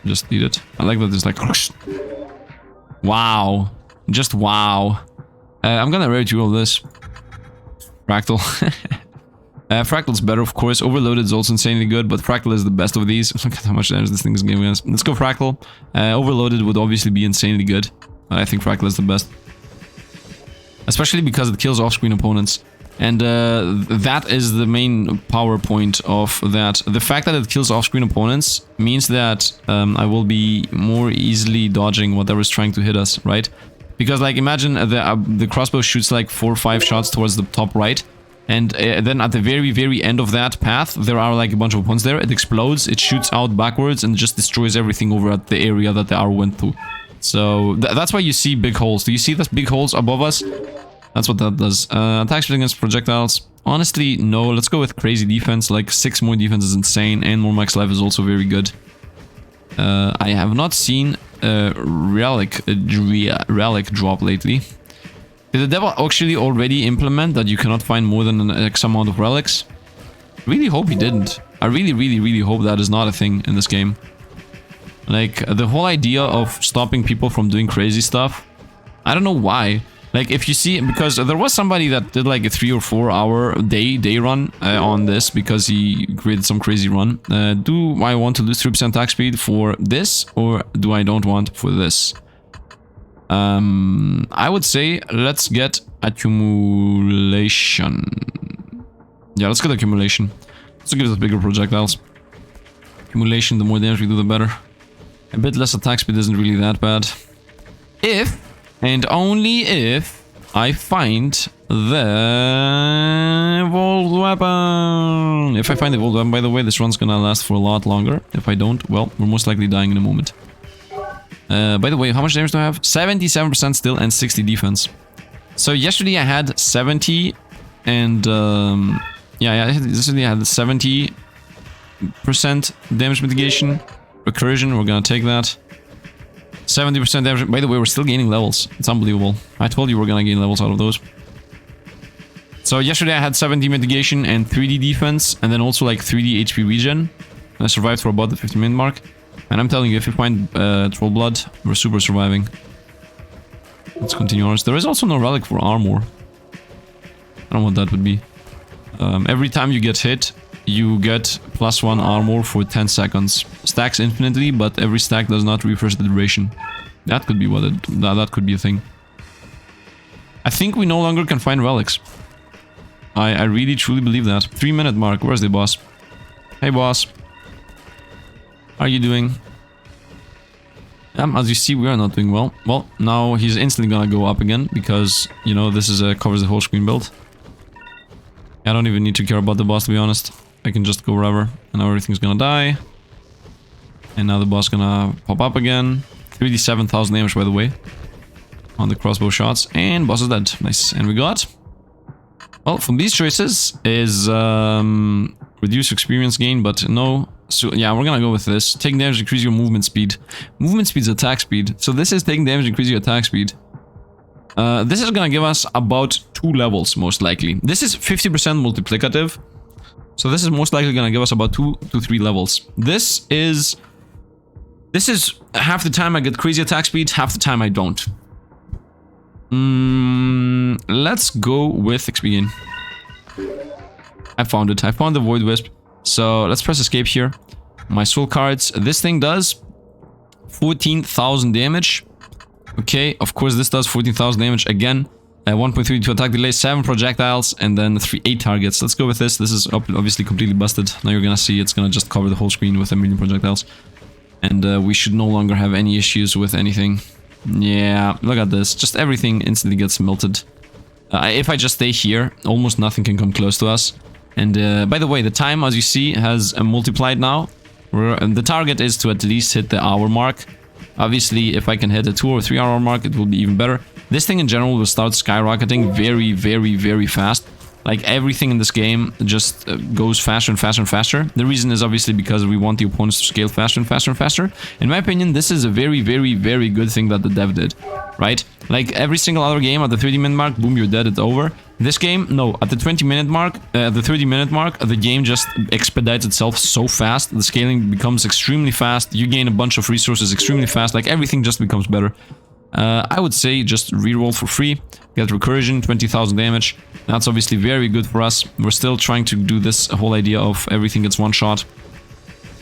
Just eat it. I like that there's like... Wow. Just wow. I'm gonna rarity roll this. Fractal. Fractal's better, of course. Overloaded is also insanely good, but Fractal is the best of these. Look at how much damage this thing is giving us. Let's go Fractal. Overloaded would obviously be insanely good, but I think Fractal is the best. Especially because it kills off-screen opponents. And that is the main power point of that. The fact that it kills off-screen opponents means that I will be more easily dodging whatever's trying to hit us, right? Because, like, imagine the crossbow shoots like 4 or 5 shots towards the top right, and then at the very end of that path, there are like a bunch of opponents there. It explodes, it shoots out backwards, and just destroys everything over at the area that the arrow went through. So that's why you see big holes. Do you see those big holes above us? That's what that does. Attack speed against projectiles. Honestly, no. Let's go with crazy defense. Like 6 more defense is insane, and more max life is also very good. I have not seen a relic drop lately. Did the devil actually already implement that you cannot find more than an X amount of relics? Really hope he didn't. I really hope that is not a thing in this game. Like, the whole idea of stopping people from doing crazy stuff, I don't know why. Like, if you see, because there was somebody that did like a 3 or 4 hour day run on this because he created some crazy run. Do I want to lose 3% attack speed for this, or do I don't want for this? I would say let's get accumulation. Yeah, let's get accumulation. Let's give us bigger projectiles. Accumulation, the more damage we do, the better. A bit less attack speed isn't really that bad. If, and only if, I find the evolved weapon. If I find the evolved weapon, by the way, this run's gonna last for a lot longer. If I don't, well, we're most likely dying in a moment. By the way, how much damage do I have? 77% still and 60 defense. So yesterday I had 70 and yesterday I had 70% damage mitigation. Recursion, we're gonna take that. 70% damage. By the way, we're still gaining levels. It's unbelievable. I told you we're gonna gain levels out of those. So yesterday I had 70 mitigation and 3D defense, and then also like 3D HP regen. I survived for about the 50-minute mark. And I'm telling you, if you find Troll Blood, we're super surviving. Let's continue on. There is also no relic for armor. I don't know what that would be. Every time you get hit, you get +1 armor for 10 seconds. Stacks infinitely, but every stack does not refresh the duration. That could be what that could be a thing. I think we no longer can find relics. I really truly believe that. 3-minute mark. Where's the boss? Hey boss. How are you doing? As you see, we are not doing well. Well, now he's instantly gonna go up again because, you know, this is covers the whole screen build. I don't even need to care about the boss, to be honest. I can just go wherever, and now everything's gonna die. And now the boss gonna pop up again. 37,000 damage, by the way, on the crossbow shots, and boss is dead. Nice. And we got, well, from these choices is reduce experience gain, but no. So yeah, we're gonna go with this. Taking damage, increase your movement speed. Movement speed is attack speed. So this is taking damage, increase your attack speed. This is gonna give us about 2 levels, most likely. This is 50% multiplicative. So this is most likely gonna give us about 2 to 3 levels. This is half the time I get crazy attack speed, half the time I don't. Let's go with XP gain. I found it. I found the Void Wisp. So let's press escape here. My soul cards. This thing does 14,000 damage. Okay, of course this does 14,000 damage again. 1.32 attack delay, 7 projectiles, and then 8 targets. Let's go with this. This is obviously completely busted. Now you're gonna see it's gonna just cover the whole screen with 1,000,000 projectiles. And we should no longer have any issues with anything. Yeah, look at this. Just everything instantly gets melted. If I just stay here, almost nothing can come close to us. And by the way, the time, as you see, has multiplied now. And the target is to at least hit the hour mark. Obviously, if I can hit a 2 or 3 hour mark, it will be even better. This thing in general will start skyrocketing very, very, very fast. Like everything in this game just goes faster and faster and faster. The reason is obviously because we want the opponents to scale faster and faster and faster. In my opinion, this is a very, very, very good thing that the dev did, right? Like every single other game at the 30-minute mark, boom, you're dead, it's over. This game, no, at the 20-minute mark, the 30-minute mark, the game just expedites itself so fast. The scaling becomes extremely fast. You gain a bunch of resources extremely fast. Like everything just becomes better. I would say just reroll for free, get recursion, 20,000 damage. That's obviously very good for us. We're still trying to do this whole idea of everything gets one shot.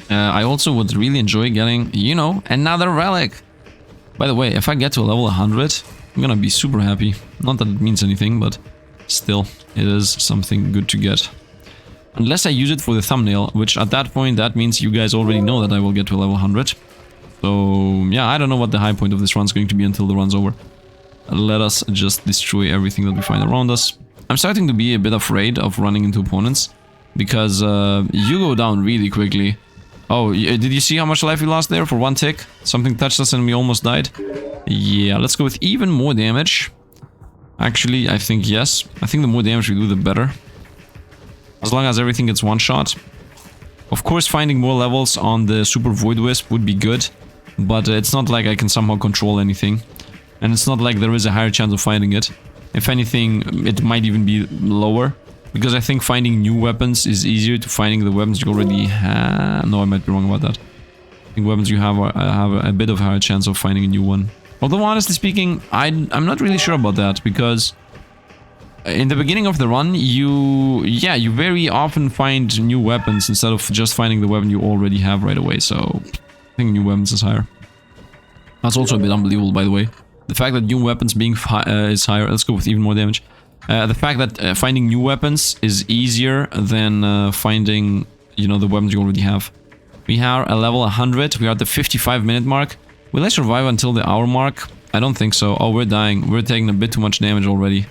I also would really enjoy getting, you know, another relic. By the way, if I get to a level 100, I'm gonna be super happy. Not that it means anything, but still, it is something good to get. Unless I use it for the thumbnail, which at that point, that means you guys already know that I will get to a level 100. So, yeah, I don't know what the high point of this run is going to be until the run's over. Let us just destroy everything that we find around us. I'm starting to be a bit afraid of running into opponents, because you go down really quickly. Oh, did you see how much life we lost there for 1 tick? Something touched us and we almost died. Yeah, let's go with even more damage. Actually, I think yes. I think the more damage we do, the better. As long as everything gets one shot. Of course, finding more levels on the Super Void Wisp would be good. But it's not like I can somehow control anything. And it's not like there is a higher chance of finding it. If anything, it might even be lower. Because I think finding new weapons is easier to finding the weapons you already have. No, I might be wrong about that. I think weapons you have a bit of a higher chance of finding a new one. Although, honestly speaking, I'm not really sure about that, because in the beginning of the run, you very often find new weapons instead of just finding the weapon you already have right away, so I think new weapons is higher. That's also a bit unbelievable, by the way. The fact that new weapons being is higher, let's go with even more damage. The fact that finding new weapons is easier than finding, you know, the weapons you already have. We are a level 100, we are at the 55-minute mark. Will I survive until the hour mark? I don't think so. Oh, we're dying. We're taking a bit too much damage already.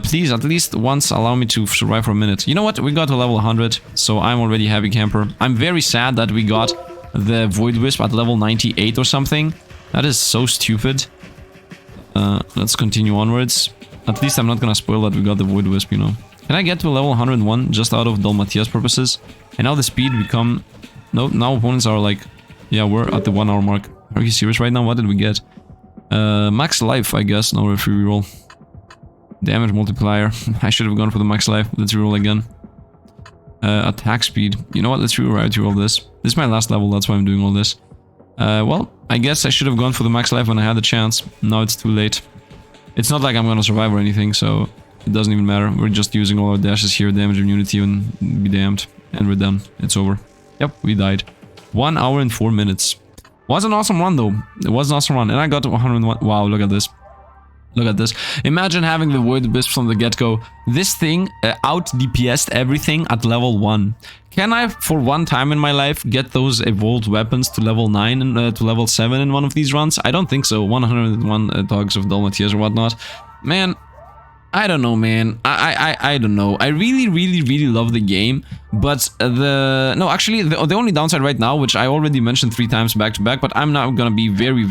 Please, at least once allow me to survive for a minute. You know what? We got to level 100, so I'm already happy camper. I'm very sad that we got the Void Wisp at level 98 or something. That is so stupid. Let's continue onwards. At least I'm not gonna spoil that we got the Void Wisp, you know. Can I get to level 101 just out of Dalmatia's purposes? And now the speed become... No, now opponents are like... Yeah, we're at the 1 hour mark. Are you serious right now? What did we get? Max life, I guess. No, if we reroll. Damage multiplier. I should have gone for the max life. Let's reroll again. Attack speed. You know what? Let's reroll this. This is my last level, that's why I'm doing all this. Well, I guess I should have gone for the max life when I had the chance. Now it's too late. It's not like I'm gonna survive or anything, so it doesn't even matter. We're just using all our dashes here, damage immunity, and be damned. And we're done. It's over. Yep, we died. 1 hour and 4 minutes. Was an awesome run though. It was an awesome run. And I got to 101. Wow, look at this. Look at this. Imagine having the Void Wisp from the get-go. This thing out DPS'd everything at level 1. Can I, for one time in my life, get those evolved weapons to level 9 and to level 7 in one of these runs? I don't think so. 101 dogs of Dalmatias or whatnot. Man, I don't know, man. I don't know. I really love the game, but no, actually, the only downside right now, which I already mentioned 3 times back to back, but I'm now gonna be very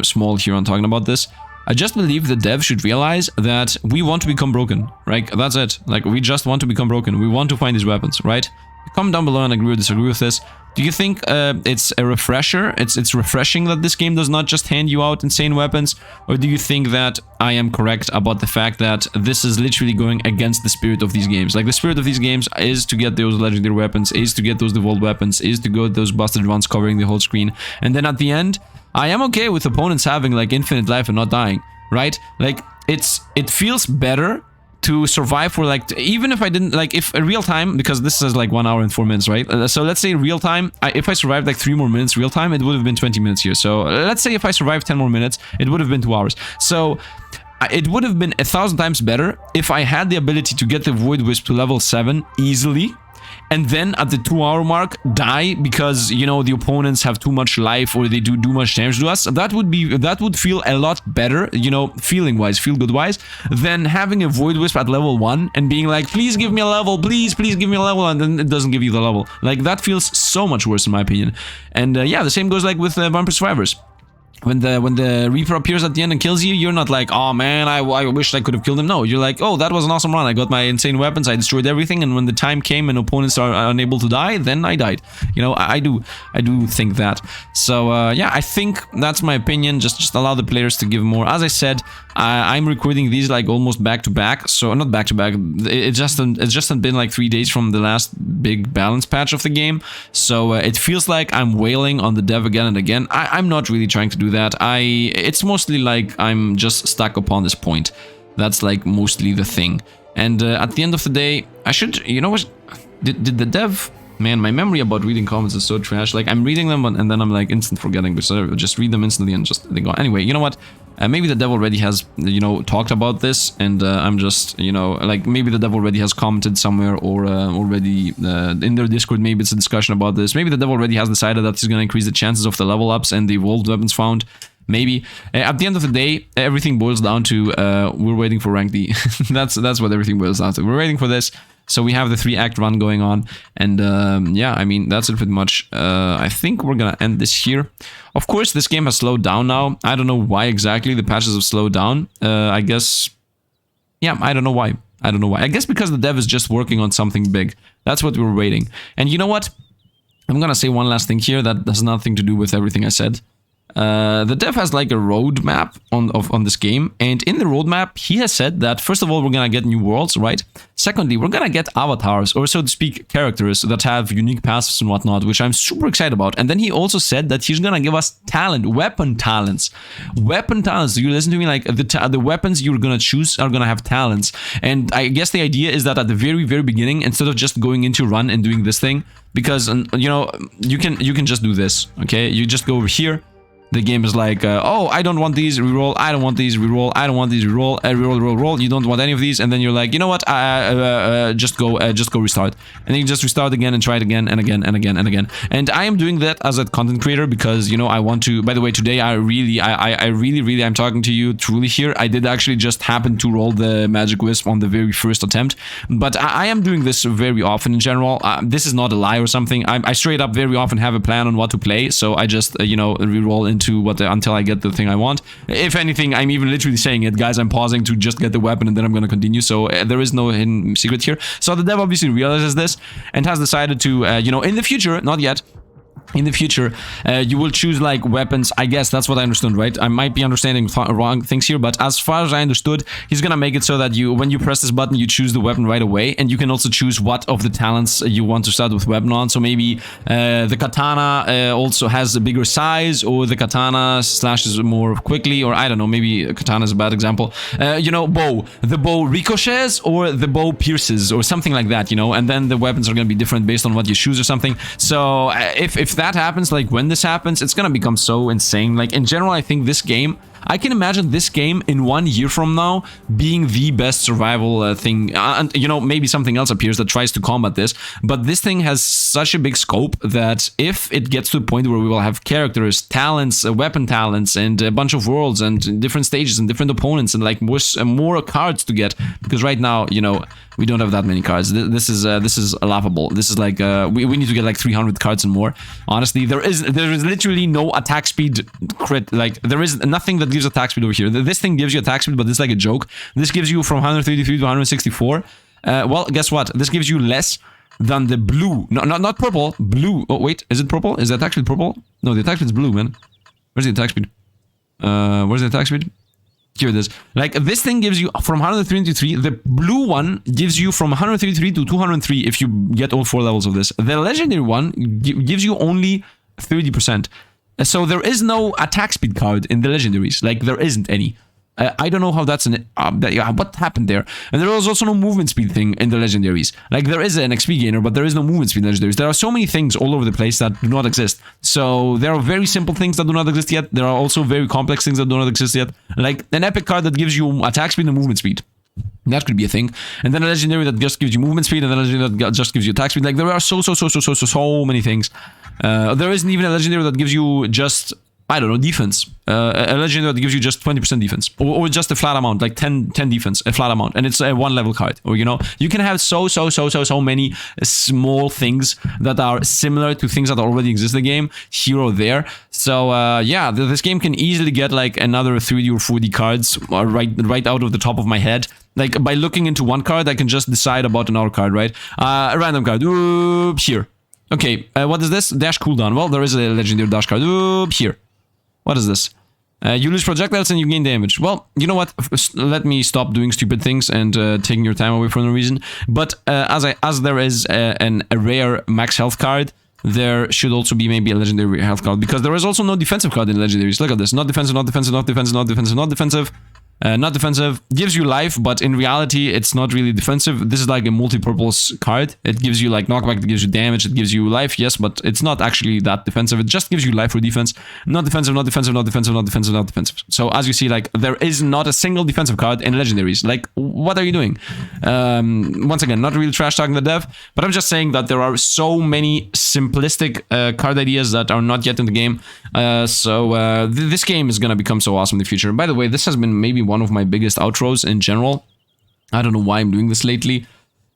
small here on talking about this. I just believe the dev should realize that we want to become broken, right? That's it. Like, we just want to become broken. We want to find these weapons, right? Comment down below and agree or disagree with this. Do you think it's a refresher? It's refreshing that this game does not just hand you out insane weapons? Or do you think that I am correct about the fact that this is literally going against the spirit of these games? Like, the spirit of these games is to get those legendary weapons, is to get those devolved weapons, is to go those busted runs covering the whole screen. And then at the end, I am okay with opponents having like infinite life and not dying, right? Like, it feels better to survive for like, even if I didn't, like, if a real time, because this is like 1 hour and 4 minutes, right? So let's say real time, if I survived like 3 more minutes real time, it would have been 20 minutes here. So let's say if I survived 10 more minutes, it would have been 2 hours. So it would have been 1,000 times better if I had the ability to get the Void Wisp to level 7 easily, and then at the 2 hour mark die because, you know, the opponents have too much life or they do too much damage to us. That would feel a lot better, you know, feeling wise, feel good wise, than having a Void Wisp at level 1 and being like, please give me a level, please give me a level, and then it doesn't give you the level. Like, that feels so much worse in my opinion. And yeah, the same goes like with Vampire Survivors. When the Reaper appears at the end and kills you, you're not like, oh man, I wish I could have killed him. No, you're like, oh, that was an awesome run. I got my insane weapons, I destroyed everything, and when the time came and opponents are unable to die, then I died. You know, I do think that. So yeah, I think that's my opinion. Just allow the players to give more. As I said, I'm recording these like almost back to back. So not back to back. It's just been like 3 days from the last big balance patch of the game. So it feels like I'm wailing on the dev again and again. I'm not really trying to do that. It's mostly like I'm just stuck upon this point. That's like mostly the thing. And at the end of the day, I should, you know what, did the dev, man, my memory about reading comments is so trash. Like, I'm reading them and then I'm like instant forgetting, but so just read them instantly and just they go. Anyway, you know what, maybe the dev already has, you know, talked about this, and I'm just, you know, like, maybe the dev already has commented somewhere, or already in their Discord, maybe it's a discussion about this. Maybe the dev already has decided that he's going to increase the chances of the level ups and the evolved weapons found. Maybe. At the end of the day, everything boils down to we're waiting for rank D. that's what everything boils down to. We're waiting for this. So we have the 3-act run going on, and yeah, I mean, that's it pretty much. I think we're gonna end this here. Of course, this game has slowed down now. I don't know why exactly the patches have slowed down. I guess, yeah, I don't know why. I guess because the dev is just working on something big. That's what we're waiting. And you know what? I'm gonna say one last thing here that has nothing to do with everything I said. the dev has like a roadmap on this game, and in the roadmap he has said that first of all we're gonna get new worlds, right? Secondly, we're gonna get avatars, or so to speak, characters that have unique passives and whatnot, which I'm super excited about. And then he also said that he's gonna give us talent, weapon talents. Weapon talents. You listen to me, like the weapons you're gonna choose are gonna have talents. And I guess the idea is that at the very beginning, instead of just going into run and doing this thing, because you know, you can just do this, okay? You just go over here. The game is like, oh, I don't want these, reroll, I don't want these, reroll, I don't want these, reroll, roll, you don't want any of these, and then you're like, you know what, just go restart. And then you just restart again and try it again and again and again and again. And I am doing that as a content creator because, you know, I want to, by the way, today I really, I'm talking to you truly here. I did actually just happen to roll the Magic Wisp on the very first attempt, but I am doing this very often in general. This is not a lie or something. I straight up very often have a plan on what to play, so I just, you know, reroll into what until I get the thing I want. If anything, I'm even literally saying it, guys, I'm pausing to just get the weapon and then I'm going to continue, so there is no hidden secret here. So the dev obviously realizes this and has decided to, you know, in the future, not yet, in the future, you will choose like weapons. I guess that's what I understood, right? I might be understanding wrong things here, but as far as I understood, he's gonna make it so that you, when you press this button, you choose the weapon right away, and you can also choose what of the talents you want to start with weapon on. So maybe the katana also has a bigger size, or the katana slashes more quickly, or I don't know, maybe katana is a bad example. You know, bow. The bow ricochets, or the bow pierces, or something like that, you know, and then the weapons are gonna be different based on what you choose or something. So if that happens, like when this happens, it's gonna become so insane. Like in general, I think this game, I can imagine this game in 1 year from now being the best survival thing. And you know, maybe something else appears that tries to combat this, but this thing has such a big scope that if it gets to the point where we will have characters, talents, weapon talents, and a bunch of worlds and different stages and different opponents, and like more cards to get, because right now, you know, we don't have that many cards. This is laughable. This is like we need to get like 300 cards and more. Honestly, there is literally no attack speed crit. Like there is nothing that gives attack speed over here. This thing gives you attack speed, but it's like a joke. This gives you from 133 to 164. Well, guess what? This gives you less than the blue. No, not purple. Blue. Oh wait, is it purple? Is that actually purple? No, the attack speed is blue, man. Where's the attack speed? Where's the attack speed? Here it is. Like this thing gives you from 133. The blue one gives you from 133 to 203 if you get all 4 levels of this. The legendary one gives you only 30%. So there is no attack speed card in the legendaries. Like there isn't any. I don't know how that's what happened there. And there was also no movement speed thing in the legendaries. Like there is an XP gainer, but there is no movement speed in legendaries. There are so many things all over the place that do not exist. So there are very simple things that do not exist yet. There are also very complex things that do not exist yet. Like an epic card that gives you attack speed and movement speed. That could be a thing. And then a legendary that just gives you movement speed, and then a legendary that just gives you attack speed. Like there are so many things. There isn't even a legendary that gives you just, I don't know, defense. A legendary that gives you just 20% defense, or just a flat amount, like 10 defense, a flat amount, and it's a 1 level card. Or you know, you can have so many small things that are similar to things that already exist in the game here or there. So yeah, this game can easily get like another 3D or 4D cards right out of the top of my head. Like by looking into one card, I can just decide about another card, right? A random card. Oop, here. Okay, what is this? Dash cooldown. Well, there is a legendary dash card. Oop, here. What is this? You lose projectiles and you gain damage. Well, you know what? Let me stop doing stupid things and taking your time away for no reason. But as there is a rare max health card, there should also be maybe a legendary health card, because there is also no defensive card in legendaries. Look at this. Not defensive, not defensive, not defensive, not defensive, not defensive. Not defensive. Gives you life, but in reality, it's not really defensive. This is like a multi-purpose card. It gives you like knockback, it gives you damage, it gives you life, yes, but it's not actually that defensive. It just gives you life for defense. Not defensive, not defensive, not defensive, not defensive, not defensive. So as you see, like there is not a single defensive card in legendaries. Like, what are you doing? Once again, not really trash talking the dev, but I'm just saying that there are so many simplistic card ideas that are not yet in the game. This game is gonna become so awesome in the future. And by the way, this has been maybe one of my biggest outros in general. I don't know why I'm doing this lately.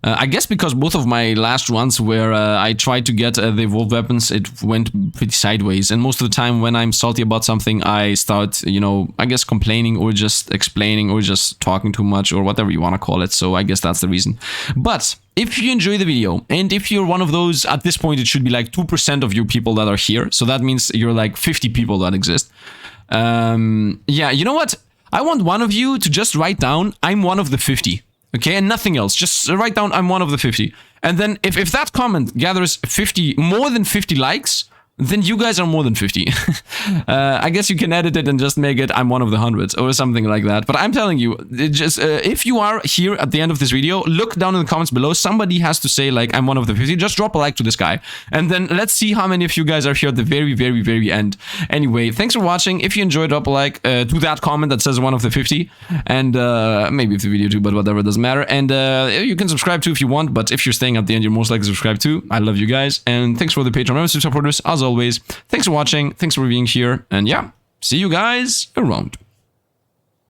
I guess because both of my last runs where I tried to get the evolved weapons, it went pretty sideways. And most of the time when I'm salty about something, I start, you know, I guess complaining or just explaining or just talking too much or whatever you want to call it. So I guess that's the reason. But if you enjoy the video, and if you're one of those, at this point, it should be like 2% of you people that are here. So that means you're like 50 people that exist. Yeah, you know what? I want one of you to just write down, I'm one of the 50. Okay, and nothing else. Just write down, I'm one of the 50. And then if that comment gathers more than 50 likes, then you guys are more than 50. I guess you can edit it and just make it, I'm one of the hundreds or something like that. But I'm telling you, if you are here at the end of this video, look down in the comments below. Somebody has to say, like, I'm one of the 50. Just drop a like to this guy. And then let's see how many of you guys are here at the very, very, very end. Anyway, thanks for watching. If you enjoyed, drop a like to that comment that says one of the 50. And maybe if the video too, but whatever, doesn't matter. And you can subscribe too if you want. But if you're staying at the end, you're most likely subscribed too. I love you guys. And thanks for the Patreon membership supporters, as always. Thanks for watching, thanks for being here, and yeah, see you guys around.